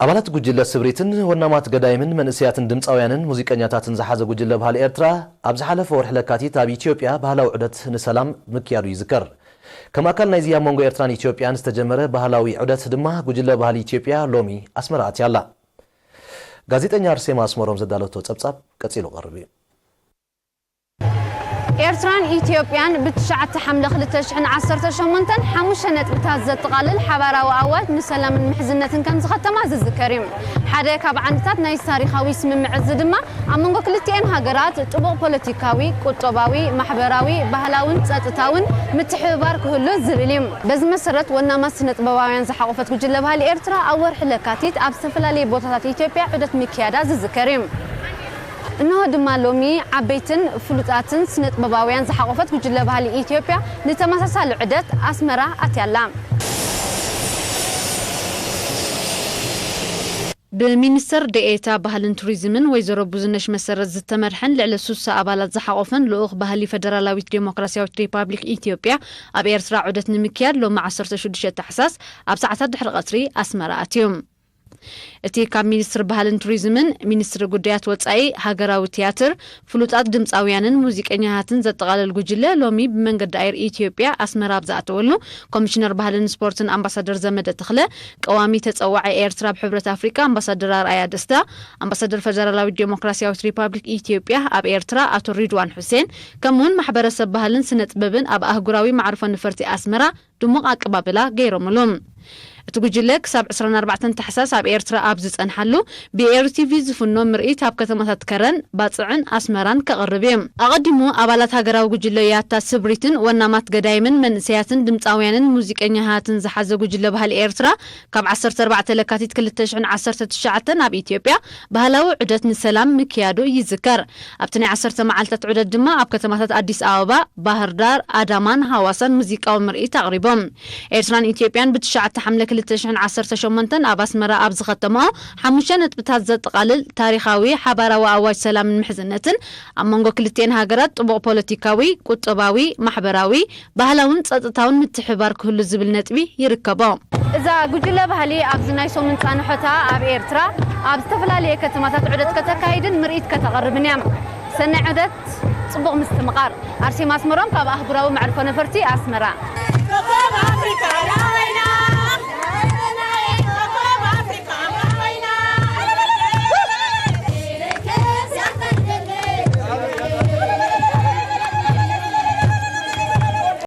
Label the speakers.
Speaker 1: አባላት ጉጅለ ስብሪትን ወናማት ገዳይምን መንስያትን ድምጻውያንን ሙዚቀኛታትን ዘሓዘ ጉጅለ ባህል ኤርትራ ኣብ ዝሓለፈ ወርሕ ለካቲት ኣብ ኢትዮጵያ ባህላዊ ዑደት ንሰላም ምክያዱ ይዝከር ከማ አካል ናይ ዚያ ሞንጎ ኤርትራን ኢትዮጵያን ዝተጀመረ ባህላዊ ዑደት ድማ ጉጅለ ባህል ኢትዮጵያ ሎሚ አስመራ አትያላ ጋዜጠኛ አርሴማ አስመሮም ዘዳለቶ ጸብጻብ ቀጽሎ ቀርብ
Speaker 2: ኤርትራን ኢትዮጵያን ብትሽዓተ ሐምለ 2018 ሓሙሽተ ነጥብታት ዘጠቃልል ሓባራዊ ኣዋጅ ንሰላምን ምሕዝነትን ከም ዝኸተማ ዝዝከር እዩ ሓደ ካብ ዓንታት ናይ ታሪኻዊ ስምምዕ ድማ ኣብ መንጎ ክልቲአን ሃገራት ጥቡቕ ፖለቲካዊ ቁጠባዊ ማሕበራዊ ባህላውን ጸጥታውን ምትሕብባር ክህሉ ዝብል እዩ በዚ መሰረት ወናማት ስነ-ጥበባውያን ዝሓቆፈት ጉጅለ ባህሊ ኤርትራ ኣብ ወርሒ ለካቲት ኣብ ዝተፈላለዩ ቦታታት ኢትዮጵያ ዑደት ምክያዳ ዝዝከር እዩ إنه دمالومي عبيتن فلوتاتن سنة بباويان زحقوفت بجلة بهالي إثيوبيا لتماسسها العدد أسمرة أتيالام بمينستر ديتا بهالن توريزمن ويزرو بوزنش مسرت زتمرحن لعلى سوسة أبالات زحقوفن لوغ بهالي فدرالاوي ديمقراطية ريبابليك إثيوبيا أب إرترا عدد نمكياد لو مع 10 شدشة تحساس أب ساعتات دحر قطري أسمرة أتيوم እቲ ካብ ሚኒስትር ባህልን ቱሪዝምን ሚኒስትር ጉዳያት ወጻኢ ሃገራዊ ቲያትር ፍሉጣት ድምጻውያንን ሙዚቀኛታትን ዘጠቃለል ጉጅለ ሎሚ ብመንገዲ ኣየር ኢትዮጵያ ኣስመራ ብዛእተወሉ ኮሚሽነር ባህልን ስፖርትን ኣምባሳደር ዘመደ ተኽለ ቀዋሚ ተጸዋዒ ኤርትራ ብሕብረት ኣፍሪካ ኣምባሳደር ኣርኣያ ደስታ ኣምባሳደር ፌደራላዊ ዲሞክራሲያዊት ሪፐብሊክ ኢትዮጵያ ኣብ ኤርትራ ኣቶ ሪድዋን ሁሴን ከምኡን ማሕበረሰብ ባህልን ስነ-ጥበብን ኣብ ኣህጉራዊ ማዕርፎ ነፈርቲ ኣስመራ ድሙቕ ኣቀባብላ ገይሮምሎም تقول لك 24 تحساس اب إرترا اب ዝጸንሐሉ ብኤርቲቪ ዝፍኖ ምርኢት ኣብ ከተማታት ከረን ባጽዕን ኣስመራን ከቕርብም ኣቀዲሙ ኣባላት ሃገራዊ ጉጅለ ያታ ስብሪትን ወናማት ገዳይምን መንስያትን ድምጻውያንን ሙዚቀኛታትን ዝሓዘ ጉጅለ ባህሊ ኤርትራ ካብ 14 ለካቲት 2019 ኣብ ኢትዮጵያ ባህላዊ ዑደት ንሰላም ምክያዱ ይዝከር ኣብቲ ናይ 10 መዓልታት ዑደት ድማ ኣብ ከተማታት አዲስ አበባ ባህር ዳር ኣዳማን ሃዋሳን ሙዚቃዊ ምርኢት ኣቅሪቦም ኤርትራን ኢትዮጵያን ብትሽዓተ ሐምለ 2018 ኣብ ኣስመራ ኣብ ዝኸተማ ሓሙሽተ ነጥብታት ዘጠቃልል ታሪኻዊ ሓባራዊ ኣዋጅ ሰላምን ምሕዝነትን ኣብ መንጎ ክልቲአን ሃገራት ጥቡቕ ፖለቲካዊ ቁጠባዊ ማሕበራዊ ባህላውን ጸጥታውን ምትሕብባር ክህሉ ዝብል ነጥቢ ይርከቦ እዛ ጉጅለ ባህሊ ኣብ ዝናይ ሶምን ጻንሖታ ኣብ ኤርትራ ኣብ ዝተፈላለዩ ከተማታት ዑደት ከተካይድን ምርኢት ከተቐርብን እያ ሰናይ ዑደት ጽቡቕ ምስትምቓር ኣርሴማ ኣስመሮም ካብ ኣህጉራዊ ማዕርፎ ነፈርቲ ኣስመራ